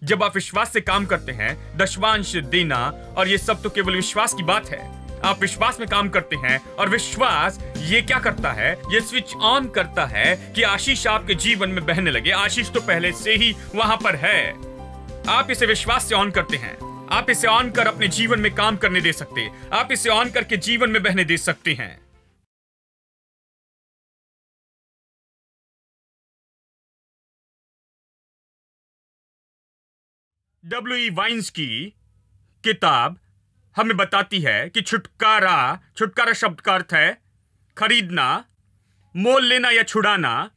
जब आप विश्वास से काम करते हैं, दशमांश देना और ये सब तो केवल विश्वास की बात है। आप विश्वास में काम करते हैं और विश्वास ये क्या करता है, ये स्विच ऑन करता है कि आशीष आपके जीवन में बहने लगे। आशीष तो पहले से ही वहां पर है, आप इसे विश्वास से ऑन करते हैं। आप इसे ऑन कर अपने जीवन में काम करने दे सकते, आप इसे ऑन करके जीवन में बहने दे सकते हैं। W.E. वाइन्स की किताब हमें बताती है कि छुटकारा शब्द का अर्थ है खरीदना, मोल लेना या छुड़ाना,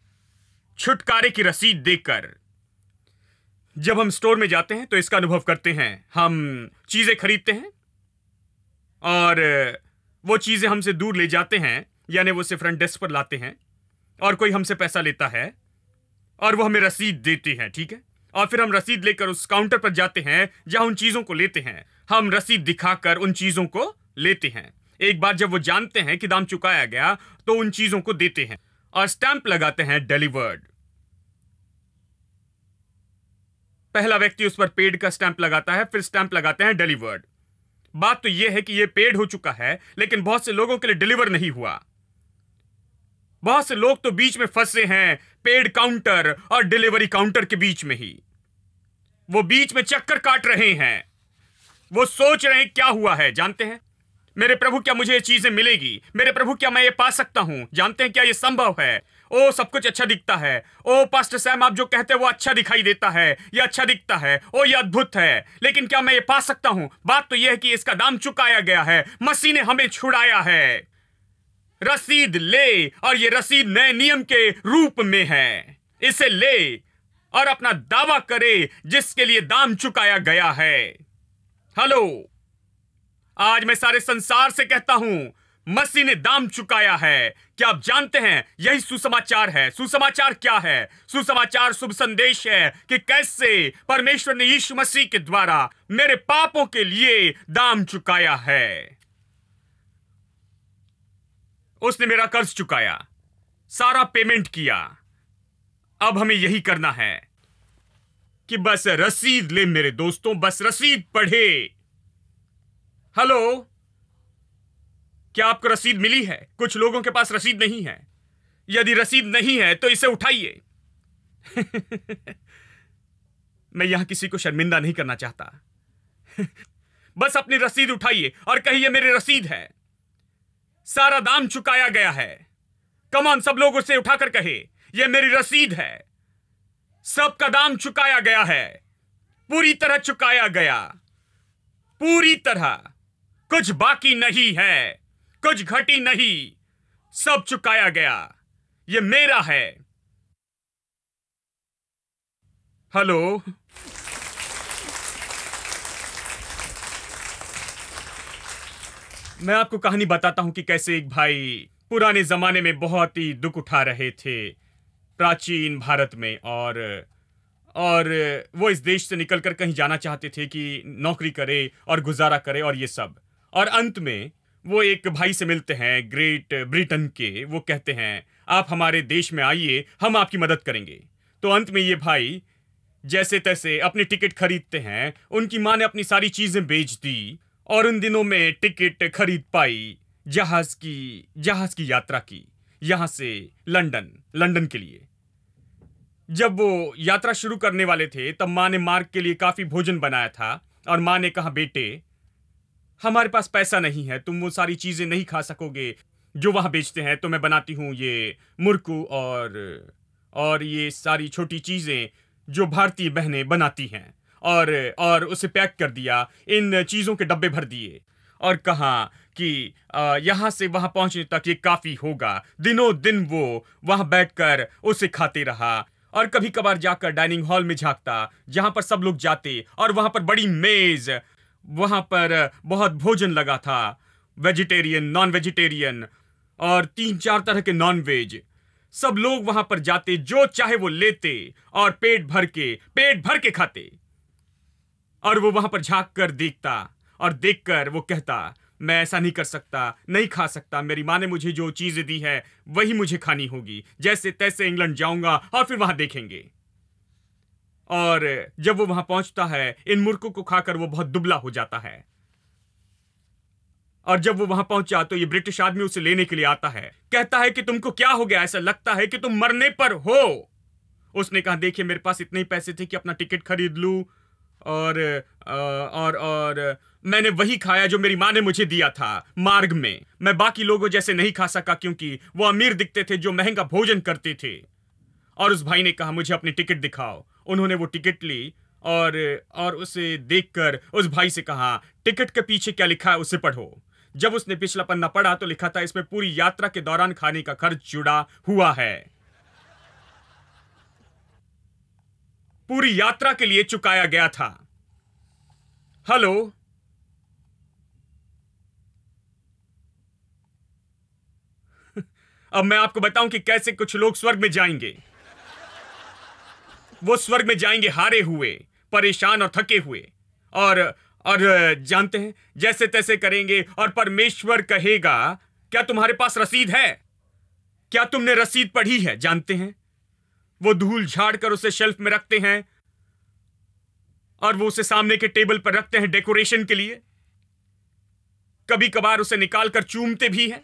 छुटकारे की रसीद देकर। जब हम स्टोर में जाते हैं तो इसका अनुभव करते हैं। हम चीजें खरीदते हैं और वो चीजें हमसे दूर ले जाते हैं, यानी वो उसे फ्रंट डेस्क पर लाते हैं और कोई हमसे पैसा लेता है और वो हमें रसीद देती है, ठीक है। और फिर हम रसीद लेकर उस काउंटर पर जाते हैं जहां उन चीजों को लेते हैं। हम रसीद दिखाकर उन चीजों को लेते हैं। एक बार जब वो जानते हैं कि दाम चुकाया गया तो उन चीजों को देते हैं और स्टैंप लगाते हैं डिलीवर्ड। पहला व्यक्ति उस पर पेड का स्टैंप लगाता है, फिर स्टैंप लगाते हैं डिलीवर्ड। बात तो यह है कि यह पेड हो चुका है, लेकिन बहुत से लोगों के लिए डिलीवर नहीं हुआ। बहुत से लोग तो बीच में फंसे हैं, पेड काउंटर और डिलीवरी काउंटर के बीच में ही। वो बीच में चक्कर काट रहे हैं। वो सोच रहे हैं क्या हुआ है, जानते हैं? मेरे प्रभु, क्या मुझे ये चीजें मिलेगी? मेरे प्रभु, क्या मैं ये पा सकता हूं? जानते हैं क्या ये संभव है? ओ, सब कुछ अच्छा दिखता है। ओ पास्टर सैम, आप जो कहते हैं वो अच्छा दिखाई देता है, ये अच्छा दिखता है, ओ ये अद्भुत है, लेकिन क्या मैं ये पा सकता हूं? बात तो यह है कि इसका दाम चुकाया गया है, मसीह ने हमें छुड़ाया है। रसीद ले, और ये रसीद नए नियम के रूप में है। इसे ले और अपना दावा करे जिसके लिए दाम चुकाया गया है। हेलो, आज मैं सारे संसार से कहता हूं, मसीह ने दाम चुकाया है। क्या आप जानते हैं यही सुसमाचार है? सुसमाचार क्या है? सुसमाचार शुभ संदेश है कि कैसे परमेश्वर ने यीशु मसीह के द्वारा मेरे पापों के लिए दाम चुकाया है। उसने मेरा कर्ज चुकाया, सारा पेमेंट किया। अब हमें यही करना है कि बस रसीद ले मेरे दोस्तों, बस रसीद पढ़े। हेलो, क्या आपको रसीद मिली है? कुछ लोगों के पास रसीद नहीं है। यदि रसीद नहीं है तो इसे उठाइए। मैं यहां किसी को शर्मिंदा नहीं करना चाहता। बस अपनी रसीद उठाइए और कहिए मेरी रसीद है, सारा दाम चुकाया गया है। कम ऑन, सब लोग उसे उठाकर कहे यह मेरी रसीद है, सबका दाम चुकाया गया है, पूरी तरह चुकाया गया, पूरी तरह, कुछ बाकी नहीं है, कुछ घटी नहीं, सब चुकाया गया, यह मेरा है। हेलो, मैं आपको कहानी बताता हूं कि कैसे एक भाई पुराने जमाने में बहुत ही दुख उठा रहे थे प्राचीन भारत में, और वो इस देश से निकलकर कहीं जाना चाहते थे कि नौकरी करे और गुजारा करे और ये सब। और अंत में वो एक भाई से मिलते हैं ग्रेट ब्रिटेन के। वो कहते हैं आप हमारे देश में आइए, हम आपकी मदद करेंगे। तो अंत में ये भाई जैसे तैसे अपनी टिकट खरीदते हैं। उनकी माँ ने अपनी सारी चीजें बेच दी और उन दिनों में टिकट खरीद पाई जहाज की यात्रा की, यहां से लंदन के लिए। जब वो यात्रा शुरू करने वाले थे तब माँ ने मार्ग के लिए काफी भोजन बनाया था और माँ ने कहा, बेटे हमारे पास पैसा नहीं है, तुम वो सारी चीजें नहीं खा सकोगे जो वहां बेचते हैं, तो मैं बनाती हूँ ये मुरकू और ये सारी छोटी चीजें जो भारतीय बहनें बनाती हैं, और उसे पैक कर दिया, इन चीजों के डब्बे भर दिए और कहा कि यहां से वहां पहुंचने तक ये काफी होगा। दिनों दिन वो वहां बैठकर उसे खाते रहा और कभी कभार जाकर डाइनिंग हॉल में झांकता जहां पर सब लोग जाते, और वहां पर बड़ी मेज, वहां पर बहुत भोजन लगा था, वेजिटेरियन, नॉन वेजिटेरियन और 3-4 तरह के नॉन वेज। सब लोग वहां पर जाते, जो चाहे वो लेते और पेट भर के खाते। और वो वहां पर झांक कर देखता और देखकर वो कहता, मैं ऐसा नहीं कर सकता, नहीं खा सकता, मेरी माँ ने मुझे जो चीजें दी है वही मुझे खानी होगी, जैसे तैसे इंग्लैंड जाऊंगा और फिर वहां देखेंगे। और जब वो वहां पहुंचता है, इन मुर्गों को खाकर वो बहुत दुबला हो जाता है। और जब वो वहां पहुंचा तो ये ब्रिटिश आदमी उसे लेने के लिए आता है। कहता है कि तुमको क्या हो गया, ऐसा लगता है कि तुम मरने पर हो। उसने कहा, देखिए मेरे पास इतने ही पैसे थे कि अपना टिकट खरीद लूं, और और मैंने वही खाया जो मेरी माँ ने मुझे दिया था मार्ग में। मैं बाकी लोगों जैसे नहीं खा सका क्योंकि वो अमीर दिखते थे जो महंगा भोजन करते थे। और उस भाई ने कहा, मुझे अपनी टिकट दिखाओ। उन्होंने वो टिकट ली और उसे देखकर उस भाई से कहा, टिकट के पीछे क्या लिखा है उसे पढ़ो। जब उसने पिछला पन्ना पढ़ा तो लिखा था, इसमें पूरी यात्रा के दौरान खाने का खर्च जुड़ा हुआ है। पूरी यात्रा के लिए चुकाया गया था। हेलो, अब मैं आपको बताऊं कि कैसे कुछ लोग स्वर्ग में जाएंगे। वो स्वर्ग में जाएंगे हारे हुए, परेशान और थके हुए, और और जानते हैं, जैसे तैसे करेंगे। और परमेश्वर कहेगा, क्या तुम्हारे पास रसीद है? क्या तुमने रसीद पढ़ी है? जानते हैं, वो धूल झाड़ कर उसे शेल्फ में रखते हैं और वो उसे सामने के टेबल पर रखते हैं डेकोरेशन के लिए। कभी कभार उसे निकाल कर चूमते भी हैं,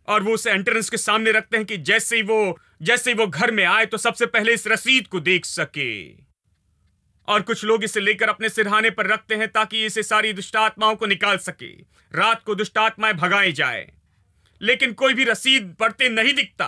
और वो उसे एंट्रेंस के सामने रखते हैं कि जैसे ही वो घर में आए तो सबसे पहले इस रसीद को देख सके। और कुछ लोग इसे लेकर अपने सिरहाने पर रखते हैं ताकि इसे सारी दुष्ट आत्माओं को निकाल सके, रात को दुष्ट आत्माएं भगाई जाए। लेकिन कोई भी रसीद पढ़ते नहीं दिखता,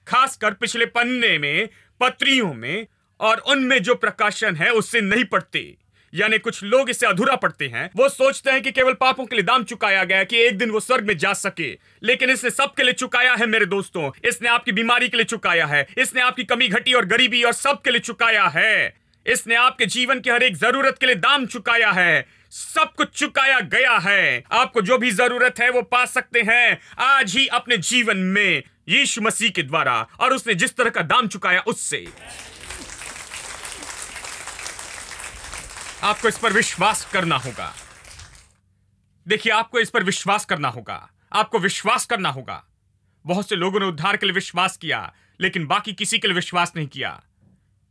खासकर पिछले पन्ने में, पत्रियों में, और उनमें जो प्रकाशन है उससे नहीं पढ़ते। यानी कुछ लोग इसे अधूरा पढ़ते हैं। वो सोचते हैं कि केवल पापों के लिए दाम चुकाया गया कि एक दिन वो स्वर्ग में जा सके, लेकिन इसने सबके लिए चुकाया है मेरे दोस्तों। इसने आपकी बीमारी के लिए चुकाया है, इसने आपकी कमी घटी और गरीबी और सबके लिए चुकाया है। इसने आपके जीवन की हर एक जरूरत के लिए दाम चुकाया है। सब कुछ चुकाया गया है। आपको जो भी जरूरत है वो पा सकते हैं आज ही अपने जीवन में यीशु मसीह के द्वारा, और उसने जिस तरह का दाम चुकाया उससे। आपको इस पर विश्वास करना होगा। देखिए, आपको इस पर विश्वास करना होगा। आपको विश्वास करना होगा। बहुत से लोगों ने उद्धार के लिए विश्वास किया, लेकिन बाकी किसी के लिए विश्वास नहीं किया,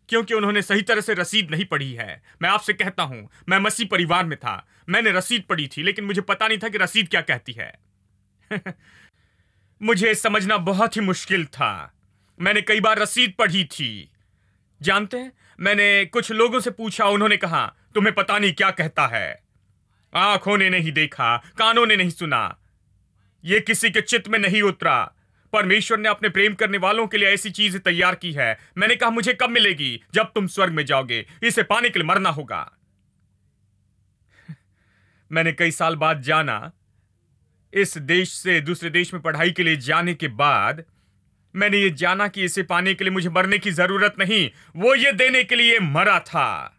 क्योंकि उन्होंने सही तरह से रसीद नहीं पढ़ी है। मैं आपसे कहता हूं, मैं मसीह परिवार में था, मैंने रसीद पढ़ी थी, लेकिन मुझे पता नहीं था कि रसीद क्या कहती है। मुझे समझना बहुत ही मुश्किल था। मैंने कई बार रसीद पढ़ी थी। जानते हैं, मैंने कुछ लोगों से पूछा, उन्होंने कहा, तुम्हें पता नहीं क्या कहता है। आंखों ने नहीं देखा, कानों ने नहीं सुना, यह किसी के चित्त में नहीं उतरा। परमेश्वर ने अपने प्रेम करने वालों के लिए ऐसी चीज तैयार की है। मैंने कहा, मुझे कब मिलेगी? जब तुम स्वर्ग में जाओगे। इसे पाने के लिए मरना होगा। मैंने कई साल बाद जाना, इस देश से दूसरे देश में पढ़ाई के लिए जाने के बाद मैंने ये जाना कि इसे पाने के लिए मुझे मरने की जरूरत नहीं, वो ये देने के लिए मरा था।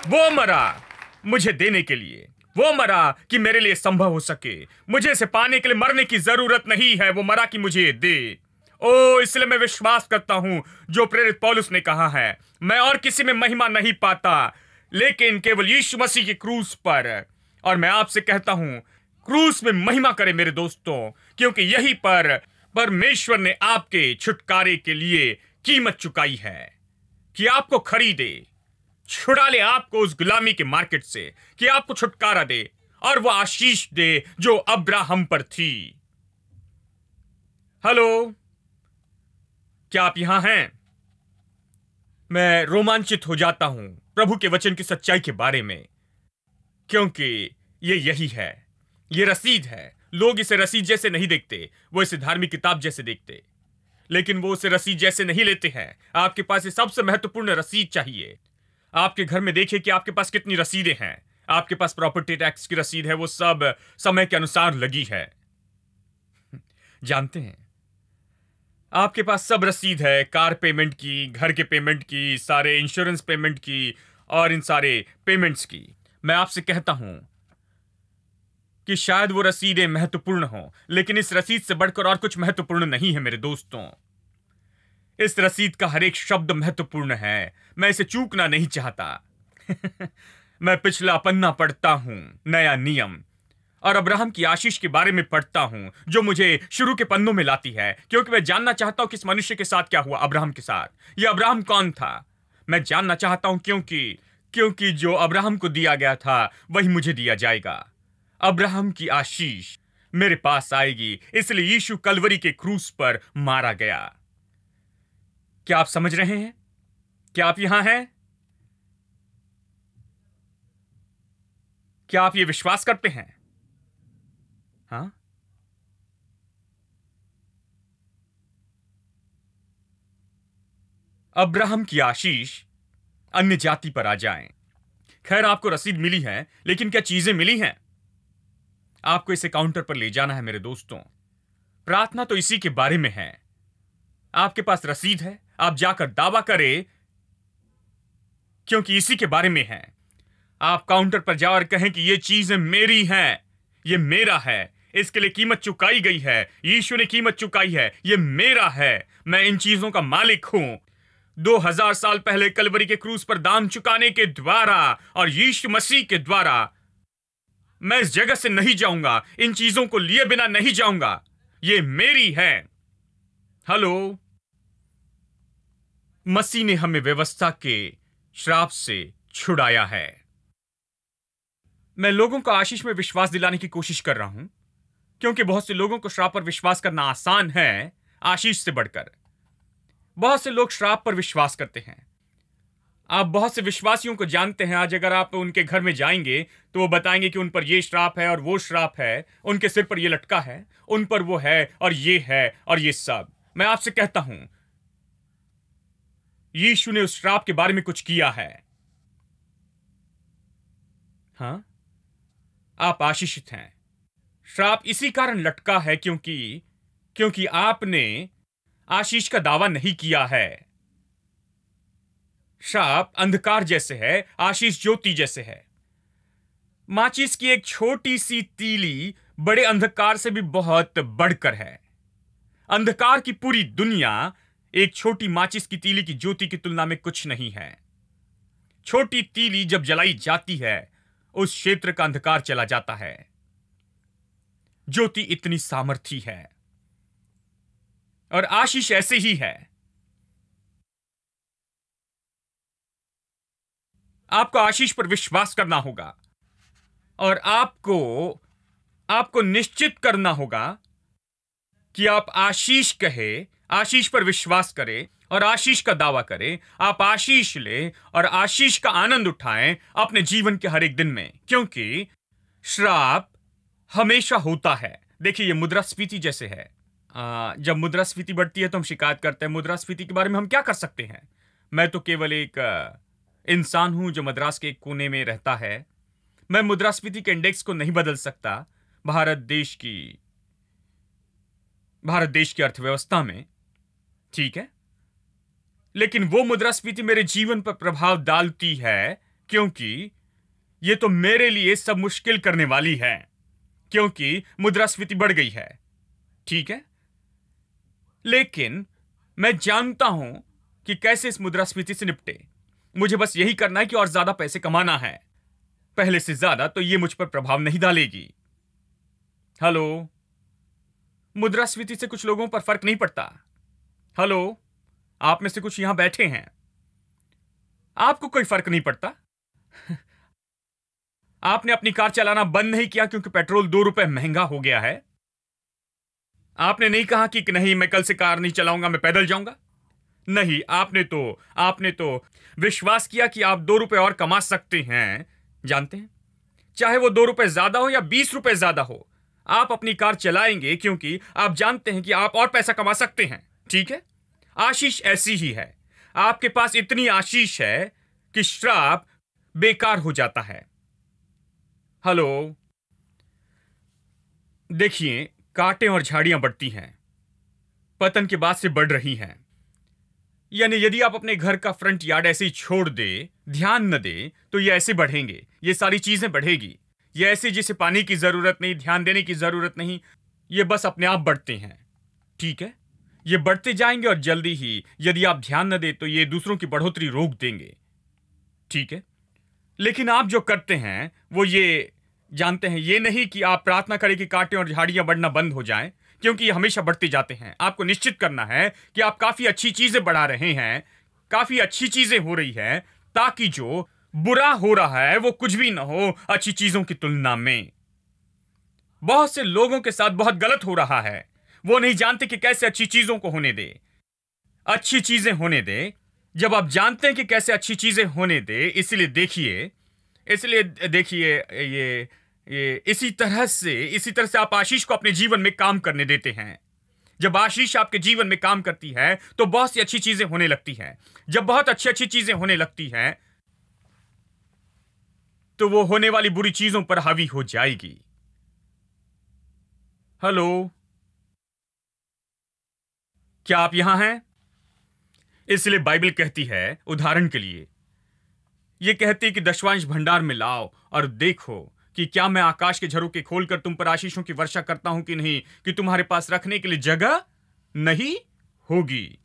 वो मरा मुझे देने के लिए, वो मरा कि मेरे लिए संभव हो सके। मुझे इसे पाने के लिए मरने की जरूरत नहीं है, वो मरा कि मुझे दे। ओ, इसलिए मैं विश्वास करता हूं जो प्रेरित पौलुस ने कहा है, मैं और किसी में महिमा नहीं पाता लेकिन केवल यीशु मसीह की क्रूस पर। और मैं आपसे कहता हूं, क्रूस में महिमा करे मेरे दोस्तों, क्योंकि यहीं पर परमेश्वर ने आपके छुटकारे के लिए कीमत चुकाई है कि आपको खरीदे, छुड़ा ले आपको उस गुलामी के मार्केट से, कि आपको छुटकारा दे और वो आशीष दे जो अब्राहम पर थी। हेलो, क्या आप यहां हैं? मैं रोमांचित हो जाता हूं प्रभु के वचन की सच्चाई के बारे में, क्योंकि ये यही है, ये रसीद है। लोग इसे रसीद जैसे नहीं देखते, वो इसे धार्मिक किताब जैसे देखते, लेकिन वो उसे रसीद जैसे नहीं लेते हैं। आपके पास ये सबसे महत्वपूर्ण रसीद चाहिए। आपके घर में देखिए कि आपके पास कितनी रसीदें हैं। आपके पास प्रॉपर्टी टैक्स की रसीद है, वो सब समय के अनुसार लगी है। जानते हैं, आपके पास सब रसीद है, कार पेमेंट की, घर के पेमेंट की, सारे इंश्योरेंस पेमेंट की और इन सारे पेमेंट्स की। मैं आपसे कहता हूं कि शायद वो रसीदें महत्वपूर्ण हों, लेकिन इस रसीद से बढ़कर और कुछ महत्वपूर्ण नहीं है मेरे दोस्तों। इस रसीद का हर एक शब्द महत्वपूर्ण है। मैं इसे चूकना नहीं चाहता। मैं पिछला पन्ना पढ़ता हूं, नया नियम, और अब्राहम की आशीष के बारे में पढ़ता हूं जो मुझे शुरू के पन्नों में लाती है, क्योंकि मैं जानना चाहता हूं कि इस मनुष्य के साथ क्या हुआ, अब्राहम के साथ। यह अब्राहम कौन था, मैं जानना चाहता हूं, क्योंकि जो अब्राहम को दिया गया था वही मुझे दिया जाएगा। अब्राहम की आशीष मेरे पास आएगी, इसलिए यीशु कलवरी के क्रूस पर मारा गया। क्या आप समझ रहे हैं? क्या आप यहां हैं? क्या आप ये विश्वास करते हैं? हाँ, अब्राहम की आशीष अन्य जाति पर आ जाए। खैर, आपको रसीद मिली है, लेकिन क्या चीजें मिली हैं? आपको इसे काउंटर पर ले जाना है मेरे दोस्तों। प्रार्थना तो इसी के बारे में है। आपके पास रसीद है, आप जाकर दावा करें, क्योंकि इसी के बारे में है। आप काउंटर पर जाओ और कहें कि ये चीजें मेरी हैं, ये मेरा है, इसके लिए कीमत चुकाई गई है, यीशु ने कीमत चुकाई है, ये मेरा है, मैं इन चीजों का मालिक हूं। 2000 साल पहले कलवरी के क्रूस पर दाम चुकाने के द्वारा और यीशु मसीह के द्वारा मैं इस जगह से नहीं जाऊंगा, इन चीजों को लिए बिना नहीं जाऊंगा, ये मेरी है। हेलो, मसीह ने हमें व्यवस्था के श्राप से छुड़ाया है। मैं लोगों को आशीष में विश्वास दिलाने की कोशिश कर रहा हूं, क्योंकि बहुत से लोगों को श्राप पर विश्वास करना आसान है आशीष से बढ़कर। बहुत से लोग श्राप पर विश्वास करते हैं। आप बहुत से विश्वासियों को जानते हैं, आज अगर आप उनके घर में जाएंगे तो वो बताएंगे कि उन पर ये श्राप है और वो श्राप है, उनके सिर पर ये लटका है, उन पर वो है और ये है और ये सब। मैं आपसे कहता हूं, यीशु ने उस श्राप के बारे में कुछ किया है। हां, आप आशीषित हैं। श्राप इसी कारण लटका है क्योंकि आपने आशीष का दावा नहीं किया है। श्राप अंधकार जैसे है, आशीष ज्योति जैसे है। माचिस की एक छोटी सी तीली बड़े अंधकार से भी बहुत बढ़कर है। अंधकार की पूरी दुनिया एक छोटी माचिस की तीली की ज्योति की तुलना में कुछ नहीं है। छोटी तीली जब जलाई जाती है, उस क्षेत्र का अंधकार चला जाता है। ज्योति इतनी सामर्थी है और आशीष ऐसे ही है। आपको आशीष पर विश्वास करना होगा और आपको निश्चित करना होगा कि आप आशीष कहे, आशीष पर विश्वास करें और आशीष का दावा करें। आप आशीष लें और आशीष का आनंद उठाएं अपने जीवन के हर एक दिन में, क्योंकि श्राप हमेशा होता है। देखिए, ये मुद्रास्फीति जैसे है। जब मुद्रास्फीति बढ़ती है तो हम शिकायत करते हैं। मुद्रास्फीति के बारे में हम क्या कर सकते हैं? मैं तो केवल एक इंसान हूं जो मद्रास के एक कोने में रहता है। मैं मुद्रास्फीति के इंडेक्स को नहीं बदल सकता भारत देश की अर्थव्यवस्था में, ठीक है, लेकिन वो मुद्रास्फीति मेरे जीवन पर प्रभाव डालती है, क्योंकि ये तो मेरे लिए सब मुश्किल करने वाली है, क्योंकि मुद्रास्फीति बढ़ गई है, ठीक है। लेकिन मैं जानता हूं कि कैसे इस मुद्रास्फीति से निपटे। मुझे बस यही करना है कि और ज्यादा पैसे कमाना है, पहले से ज्यादा, तो ये मुझ पर प्रभाव नहीं डालेगी। हेलो, मुद्रास्फीति से कुछ लोगों पर फर्क नहीं पड़ता। हेलो, आप में से कुछ यहां बैठे हैं, आपको कोई फर्क नहीं पड़ता। आपने अपनी कार चलाना बंद नहीं किया क्योंकि पेट्रोल 2 रुपए महंगा हो गया है। आपने नहीं कहा कि नहीं, मैं कल से कार नहीं चलाऊंगा, मैं पैदल जाऊंगा। नहीं, आपने तो विश्वास किया कि आप 2 रुपए और कमा सकते हैं। जानते हैं, चाहे वो 2 रुपए ज्यादा हो या 20 रुपए ज्यादा हो, आप अपनी कार चलाएंगे क्योंकि आप जानते हैं कि आप और पैसा कमा सकते हैं, ठीक है। आशीष ऐसी ही है। आपके पास इतनी आशीष है कि श्राप बेकार हो जाता है। हेलो, देखिए, कांटे और झाड़ियां बढ़ती हैं, पतन के बाद से बढ़ रही हैं। यानी यदि आप अपने घर का फ्रंट यार्ड ऐसे ही छोड़ दे, ध्यान न दे, तो ये ऐसे बढ़ेंगे, ये सारी चीजें बढ़ेगी। ये ऐसे जिसे पानी की जरूरत नहीं, ध्यान देने की जरूरत नहीं, ये बस अपने आप बढ़ते हैं, ठीक है। ये बढ़ते जाएंगे और जल्दी ही यदि आप ध्यान न दे तो ये दूसरों की बढ़ोतरी रोक देंगे, ठीक है। लेकिन आप जो करते हैं वो जानते हैं, ये नहीं कि आप प्रार्थना करें कि कांटे और झाड़ियां बढ़ना बंद हो जाएं, क्योंकि ये हमेशा बढ़ते जाते हैं। आपको निश्चित करना है कि आप काफी अच्छी चीजें बढ़ा रहे हैं, काफी अच्छी चीजें हो रही है, ताकि जो बुरा हो रहा है वो कुछ भी ना हो अच्छी चीजों की तुलना में। बहुत से लोगों के साथ बहुत गलत हो रहा है। वो नहीं जानते कि कैसे अच्छी चीजों को होने दे, अच्छी चीजें होने दे। जब आप जानते हैं कि कैसे अच्छी चीजें होने दे, इसलिए देखिए, ये इसी तरह से आप आशीष को अपने जीवन में काम करने देते हैं। जब आशीष आपके जीवन में काम करती है तो बहुत सी अच्छी चीजें होने लगती हैं। जब बहुत अच्छी अच्छी चीजें होने लगती हैं तो वो होने वाली बुरी चीजों पर हावी हो जाएगी। हेलो, क्या आप यहां हैं? इसलिए बाइबल कहती है, उदाहरण के लिए ये कहती है कि दशवांश भंडार में लाओ और देखो कि क्या मैं आकाश के झरोखे खोलकर तुम पर आशीषों की वर्षा करता हूं कि नहीं, कि तुम्हारे पास रखने के लिए जगह नहीं होगी।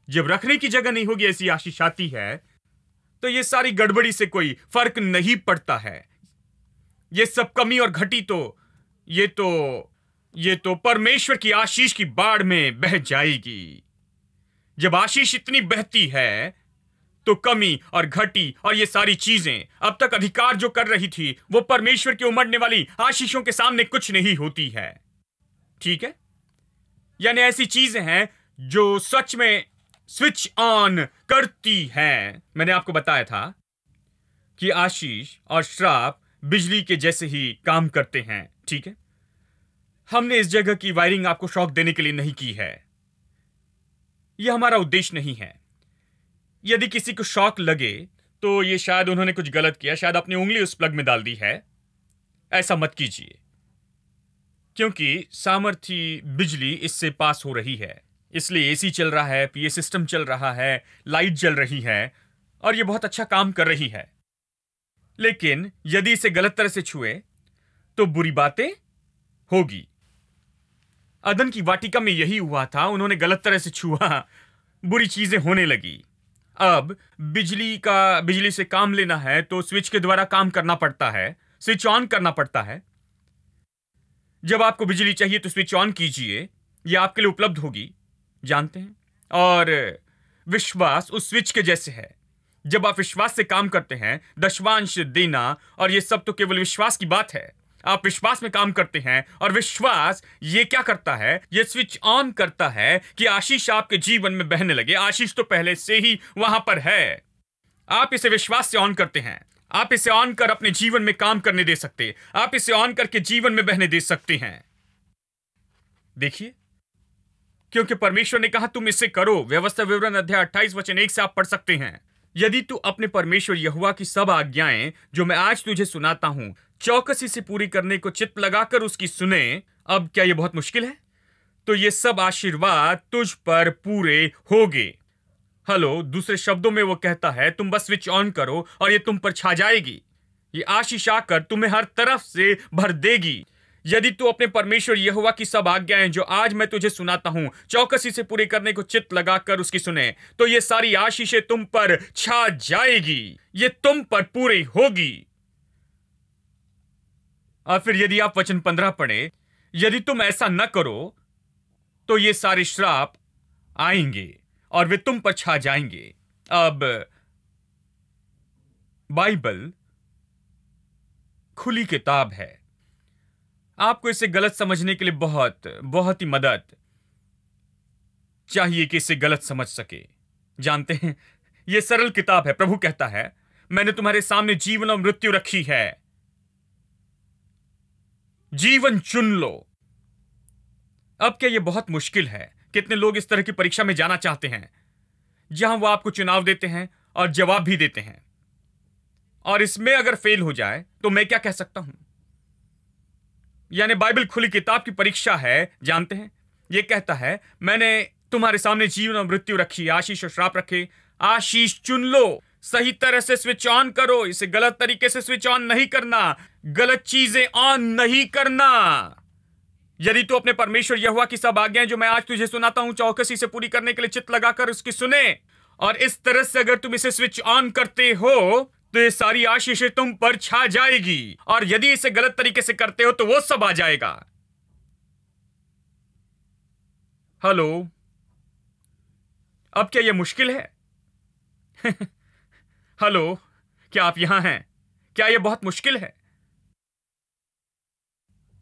जब रखने की जगह नहीं होगी, ऐसी आशीष आती है, तो ये सारी गड़बड़ी से कोई फर्क नहीं पड़ता है। ये सब कमी और घटी ये तो परमेश्वर की आशीष की बाढ़ में बह जाएगी। जब आशीष इतनी बहती है तो कमी और घटी और ये सारी चीजें अब तक अधिकार जो कर रही थी, वो परमेश्वर की उमड़ने वाली आशीषों के सामने कुछ नहीं होती है। ठीक है? यानी ऐसी चीजें हैं जो सच में स्विच ऑन करती हैं। मैंने आपको बताया था कि आशीष और श्राप बिजली के जैसे ही काम करते हैं। ठीक है? हमने इस जगह की वायरिंग आपको शॉक देने के लिए नहीं की है। यह हमारा उद्देश्य नहीं है। यदि किसी को शॉक लगे तो ये शायद उन्होंने कुछ गलत किया, शायद अपनी उंगली उस प्लग में डाल दी है। ऐसा मत कीजिए, क्योंकि सामर्थी बिजली इससे पास हो रही है। इसलिए एसी चल रहा है, पीए सिस्टम चल रहा है, लाइट जल रही है और ये बहुत अच्छा काम कर रही है। लेकिन यदि इसे गलत तरह से छुए तो बुरी बातें होगी। अदन की वाटिका में यही हुआ था। उन्होंने गलत तरह से छुआ, बुरी चीजें होने लगी। अब बिजली से काम लेना है तो स्विच के द्वारा काम करना पड़ता है, स्विच ऑन करना पड़ता है। जब आपको बिजली चाहिए तो स्विच ऑन कीजिए, यह आपके लिए उपलब्ध होगी, जानते हैं। और विश्वास उस स्विच के जैसे है। जब आप विश्वास से काम करते हैं, दशवांश देना और यह सब तो केवल विश्वास की बात है। आप विश्वास में काम करते हैं और विश्वास ये क्या करता है, ये स्विच ऑन करता है कि आशीष आपके जीवन में बहने लगे। आशीष तो पहले से ही वहां पर है, आप इसे विश्वास से ऑन करते हैं। आप इसे ऑन कर अपने जीवन में काम करने दे सकते, आप इसे ऑन करके जीवन में बहने दे सकते हैं। देखिए, क्योंकि परमेश्वर ने कहा तुम इसे करो। व्यवस्था विवरण अध्याय 28 वचन 1 से आप पढ़ सकते हैं। यदि तू अपने परमेश्वर यहोवा की सब आज्ञाएं जो मैं आज तुझे सुनाता हूं चौकसी से पूरी करने को चित्त लगाकर उसकी सुने। अब क्या यह बहुत मुश्किल है? तो ये सब आशीर्वाद तुझ पर पूरे होंगे। हेलो, दूसरे शब्दों में वो कहता है तुम बस स्विच ऑन करो और ये तुम पर छा जाएगी। ये आशीष आकर तुम्हें हर तरफ से भर देगी। यदि तू अपने परमेश्वर यहोवा की सब आज्ञाएं जो आज मैं तुझे सुनाता हूं चौकसी से पूरी करने को चित्त लगाकर उसकी सुने, तो ये सारी आशीषें तुम पर छा जाएगी, ये तुम पर पूरी होगी। और फिर यदि आप वचन 15 पढ़े, यदि तुम ऐसा न करो तो ये सारे श्राप आएंगे और वे तुम पर छा जाएंगे। अब बाइबल खुली किताब है। आपको इसे गलत समझने के लिए बहुत ही मदद चाहिए कि इसे गलत समझ सके। जानते हैं, यह सरल किताब है। प्रभु कहता है मैंने तुम्हारे सामने जीवन और मृत्यु रखी है, जीवन चुन लो। अब क्या यह बहुत मुश्किल है? कितने लोग इस तरह की परीक्षा में जाना चाहते हैं जहां वो आपको चुनाव देते हैं और जवाब भी देते हैं, और इसमें अगर फेल हो जाए तो मैं क्या कह सकता हूं? यानी बाइबल खुली किताब की परीक्षा है। जानते हैं, यह कहता है मैंने तुम्हारे सामने जीवन और मृत्यु रखी, आशीष और श्राप रखे। आशीष चुन लो, सही तरह से स्विच ऑन करो। इसे गलत तरीके से स्विच ऑन नहीं करना, गलत चीजें ऑन नहीं करना। यदि तू अपने परमेश्वर यहोवा की सब आज्ञाएं जो मैं आज तुझे सुनाता हूं चौकसी से पूरी करने के लिए चित्त लगाकर उसकी सुने, और इस तरह से अगर तुम इसे स्विच ऑन करते हो तो ये सारी आशीषें तुम पर छा जाएगी, और यदि इसे गलत तरीके से करते हो तो वो सब आ जाएगा। हेलो, अब क्या यह मुश्किल है? हेलो, क्या आप यहां हैं? क्या यह बहुत मुश्किल है?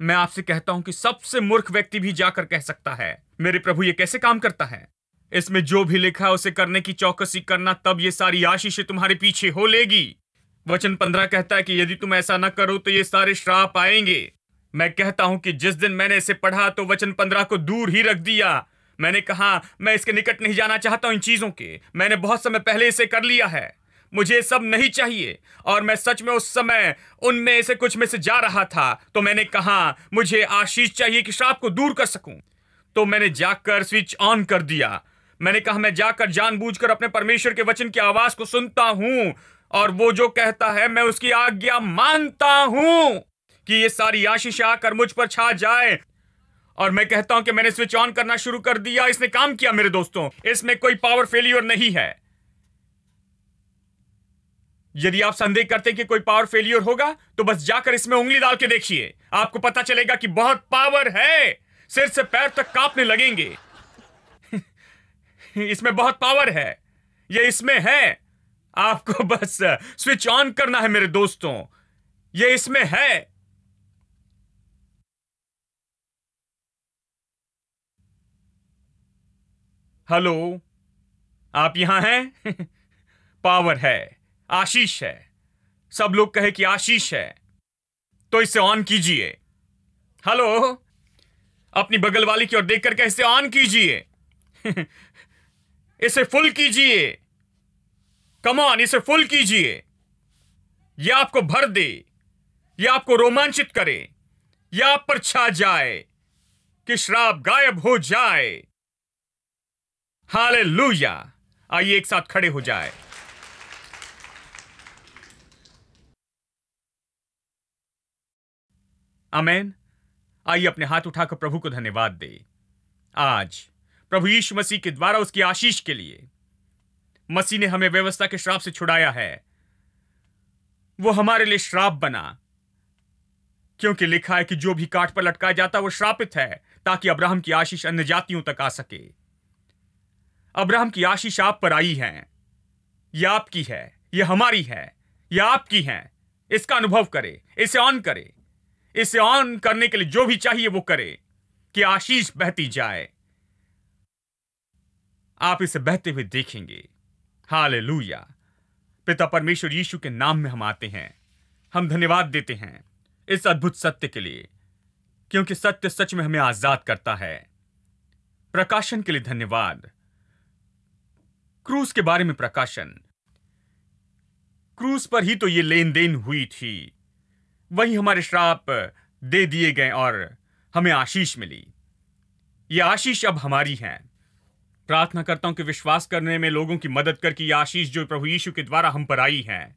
मैं आपसे कहता हूं कि सबसे मूर्ख व्यक्ति भी जाकर कह सकता है, मेरे प्रभु ये कैसे काम करता है। इसमें जो भी लिखा है उसे करने की चौकसी करना, तब ये सारी आशीषें तुम्हारे पीछे हो लेगी। वचन 15 कहता है कि यदि तुम ऐसा न करो तो ये सारे श्राप आएंगे। मैं कहता हूं कि जिस दिन मैंने इसे पढ़ा तो वचन 15 को दूर ही रख दिया। मैंने कहा मैं इसके निकट नहीं जाना चाहता हूं इन चीजों के। मैंने बहुत समय पहले इसे कर लिया है, मुझे सब नहीं चाहिए। और मैं सच में उस समय उनमें से कुछ में से जा रहा था, तो मैंने कहा मुझे आशीष चाहिए कि श्राप को दूर कर सकूं। तो मैंने जाकर स्विच ऑन कर दिया। मैंने कहा मैं जाकर जानबूझकर अपने परमेश्वर के वचन की आवाज को सुनता हूं, और वो जो कहता है मैं उसकी आज्ञा मानता हूं कि ये सारी आशीष आकर मुझ पर छा जाए। और मैं कहता हूं कि मैंने स्विच ऑन करना शुरू कर दिया, इसने काम किया मेरे दोस्तों। इसमें कोई पावर फेलियर नहीं है। यदि आप संदेह करते हैं कि कोई पावर फेलियर होगा तो बस जाकर इसमें उंगली डाल के देखिए, आपको पता चलेगा कि बहुत पावर है। सिर से पैर तक कांपने लगेंगे। इसमें बहुत पावर है, ये इसमें है। आपको बस स्विच ऑन करना है मेरे दोस्तों, ये इसमें है। हेलो, आप यहां हैं? पावर है, आशीष है। सब लोग कहे कि आशीष है, तो इसे ऑन कीजिए। हेलो, अपनी बगल वाली की ओर देखकर के इसे ऑन कीजिए। इसे फुल कीजिए। कम ऑन, इसे फुल कीजिए। यह आपको भर दे, यह आपको रोमांचित करे, यह आप पर छा जाए कि श्राप गायब हो जाए। हालेलुया। आइए एक साथ खड़े हो जाए। आमेन। आइए अपने हाथ उठाकर प्रभु को धन्यवाद दे। आज प्रभु यीशु मसीह के द्वारा उसकी आशीष के लिए मसीह ने हमें व्यवस्था के श्राप से छुड़ाया है। वो हमारे लिए श्राप बना, क्योंकि लिखा है कि जो भी काट पर लटकाया जाता वो श्रापित है, ताकि अब्राहम की आशीष अन्य जातियों तक आ सके। अब्राहम की आशीष आप पर आई है, यह आपकी है, यह हमारी है, यह आपकी है। इसका अनुभव करे, इसे ऑन करे। इसे ऑन करने के लिए जो भी चाहिए वो करे कि आशीष बहती जाए। आप इसे बहते हुए देखेंगे। हालेलुया। पिता परमेश्वर यीशु के नाम में हम आते हैं, हम धन्यवाद देते हैं इस अद्भुत सत्य के लिए, क्योंकि सत्य सच में हमें आजाद करता है। प्रकाशन के लिए धन्यवाद। क्रूस के बारे में प्रकाशन, क्रूस पर ही तो ये लेन देन हुई थी। वही हमारे श्राप दे दिए गए और हमें आशीष मिली। यह आशीष अब हमारी है। प्रार्थना करता हूं कि विश्वास करने में लोगों की मदद करके यह आशीष जो प्रभु यीशु के द्वारा हम पर आई है,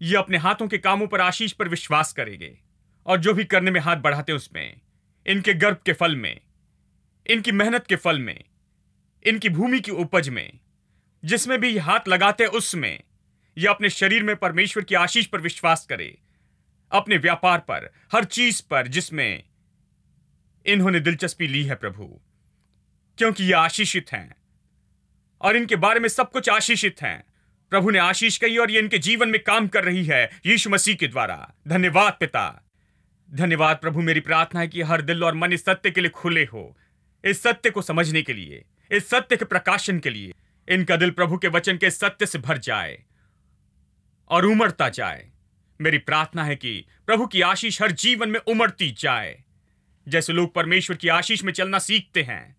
ये अपने हाथों के कामों पर आशीष पर विश्वास करेंगे, और जो भी करने में हाथ बढ़ाते उसमें, इनके गर्भ के फल में, इनकी मेहनत के फल में, इनकी भूमि की उपज में, जिसमें भी हाथ लगाते उसमें, यह अपने शरीर में परमेश्वर की आशीष पर विश्वास करे, अपने व्यापार पर, हर चीज पर जिसमें इन्होंने दिलचस्पी ली है प्रभु, क्योंकि ये आशीषित हैं और इनके बारे में सब कुछ आशीषित हैं। प्रभु ने आशीष कही और ये इनके जीवन में काम कर रही है यीशु मसीह के द्वारा। धन्यवाद पिता, धन्यवाद प्रभु। मेरी प्रार्थना है कि हर दिल और मन इस सत्य के लिए खुले हो, इस सत्य को समझने के लिए, इस सत्य के प्रकाशन के लिए। इनका दिल प्रभु के वचन के सत्य से भर जाए और उमड़ता जाए। मेरी प्रार्थना है कि प्रभु की आशीष हर जीवन में उमड़ती जाए। जैसे लोग परमेश्वर की आशीष में चलना सीखते हैं,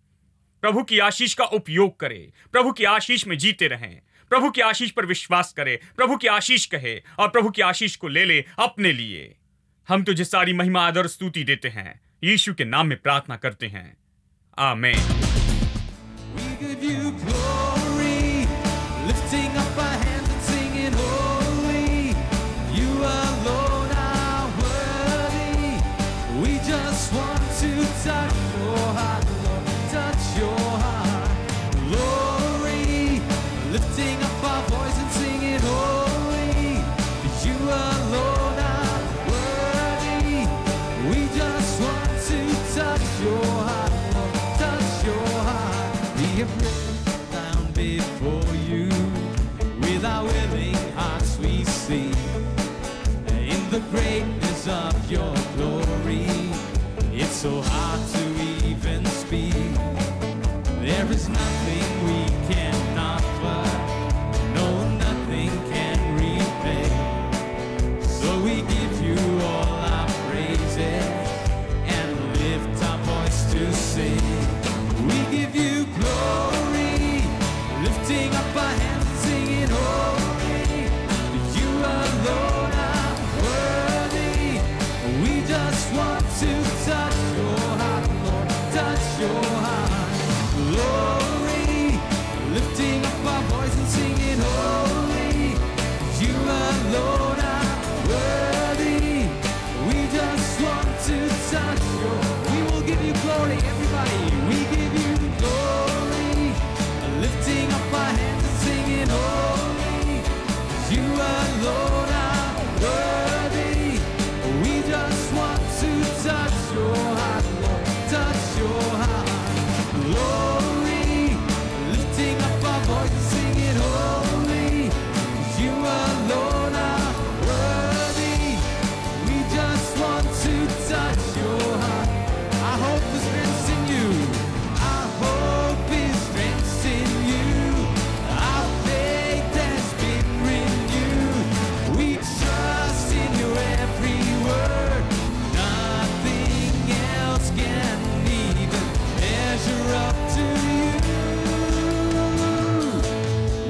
प्रभु की आशीष का उपयोग करें, प्रभु की आशीष में जीते रहें, प्रभु की आशीष पर विश्वास करें, प्रभु की आशीष कहे और प्रभु की आशीष को ले ले अपने लिए। हम तुझे सारी महिमा आदर स्तुति देते हैं, यीशु के नाम में प्रार्थना करते हैं, आमीन। just want to touch your heart, Lord, touch your heart. We have written down before you, with our willing hearts we sing. In the greatness of your glory, it's so hard to even speak. There is nothing we can offer, no, nothing can repay. So we give you all our praises and lift our voice to sing. We give you glory, lifting up our hands and singing holy. You alone are worthy. We just want to touch your heart, Lord, touch your heart. Glory, lifting up our voice and singing holy. You alone are worthy. We just want to touch your. We will give you glory, everybody. We give you glory, lifting up our hands and singing holy. You alone are worthy. We just want to touch your heart, Lord, touch your heart. Glory, lifting up our voice and singing holy. You alone are worthy. We just want to touch your heart. Our hope is strength in you. Our hope is strength in you. Our faith has been renewed. We trust in your every word. Nothing else can even measure up to you.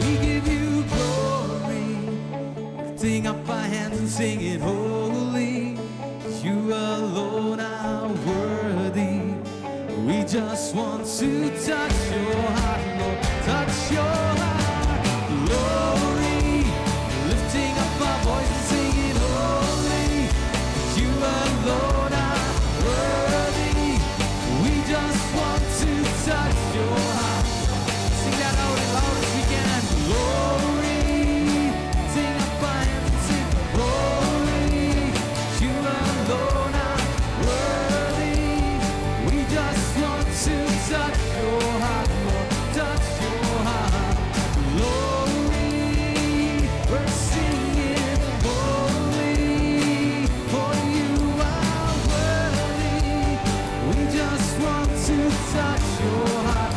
We give you glory, lifting up our hands and singing holy. You alone are worthy. We just want to touch your heart, Lord, touch your heart. Glory, lifting up our voice and singing holy. You alone are worthy. We just want to touch your heart. Sing that out as loud as we can. Glory, sing up our hands and sing holy. You alone are worthy. We just want to touch your heart, Lord, touch your heart. Glory, we're singing holy, for you are worthy. We just want to touch your heart,